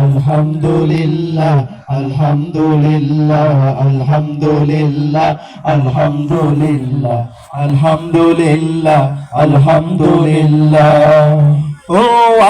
আলহামদুলিল্লাহ আলহামদুলিল্লাহ আলহামদুলিল্লাহ আলহামদুলিল্লাহ আলহামদুলিল্লাহ আলহামদুলিল্লাহ। ও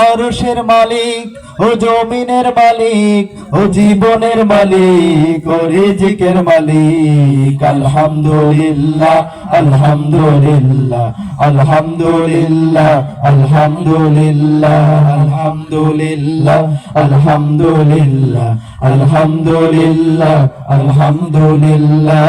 আরশের মালিক, ও জমিনের মালিক, ও জীবনের মালিক, ও রিজিকের মালিক, আলহামদুলিল্লাহ আলহামদুলিল্লাহ আলহামদুলিল্লাহ আলহামদুলিল্লাহ আলহামদুলিল্লাহ আলহামদুলিল্লাহ আলহামদুলিল্লাহ আলহামদুলিল্লাহ।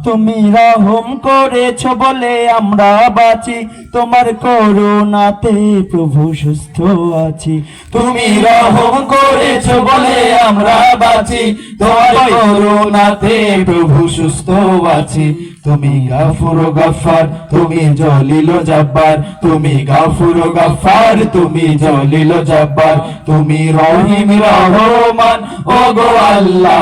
তুমি রহম করেছো বলে আমরা বাঁচি, তোমার করুণাতে প্রভু সুস্থ আছি। তুমি রহম করেছো বলে আমরা বাঁচি, তোমার করুণাতে প্রভু সুস্থ আছি। তুমি গাফুর গফফার, তুমি জলিল জব্বার, তুমি গাফুর গফফার, তুমি জলিল জব্বার, তুমি রহিম রহমান ওগো আল্লাহ।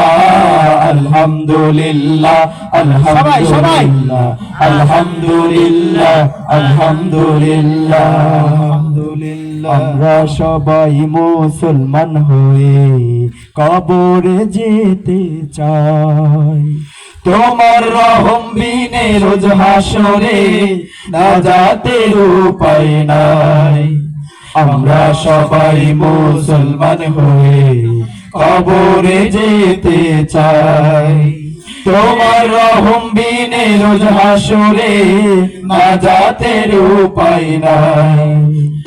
আলহামদুলিল্লাহ আলহামদুলিল্লাহ আলহামদুলিল্লাহ আলহামদুলিল্লাহ আলহামদুলিল্লাহ। আমরা সবাই মুসলমান হয়ে কবরে যেতে চাই, তোমার রহম বিনে রোজ হাসরে নাজাতের উপায় নাই। আমরা সবাই মুসলমান হয়ে কবরে যেতে চাই, তোমার রহম বিনে রোজ হাসরে নাজাতের উপায় নাই।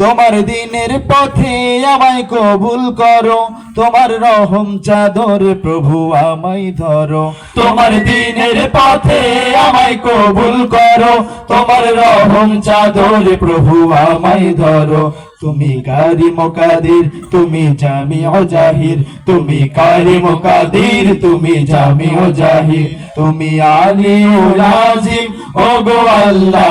তোমার দিনের পথে আমায় কবুল করো, তোমার রহম চাদর প্রভু আমায় ধরো। তোমার দিনের পথে আমায় কবুল করো, তোমার রহম চাদর প্রভু আমায় ধরো। তুমি কারিম কাদির, তুমি জামিউ জাহির, তুমি কারিম কাদির, তুমি জামিউ জাহির, তুমি আলিউল আজিম ওগো আল্লাহ।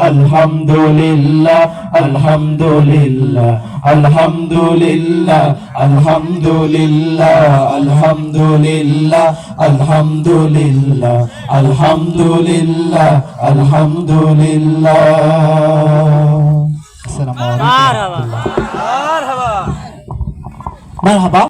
আলহামদুলিল্লাহ আলহামদুলিল্লাহ আলহামদুলিল্লাহ আলহামদুলিল্লাহ আলহামদুলিল্লাহ আলহামদুলিল্লাহ আলহামদুলিল্লাহ আলহামদুলিল্লাহ। আসসালামু আলাইকুম। মারহাবা।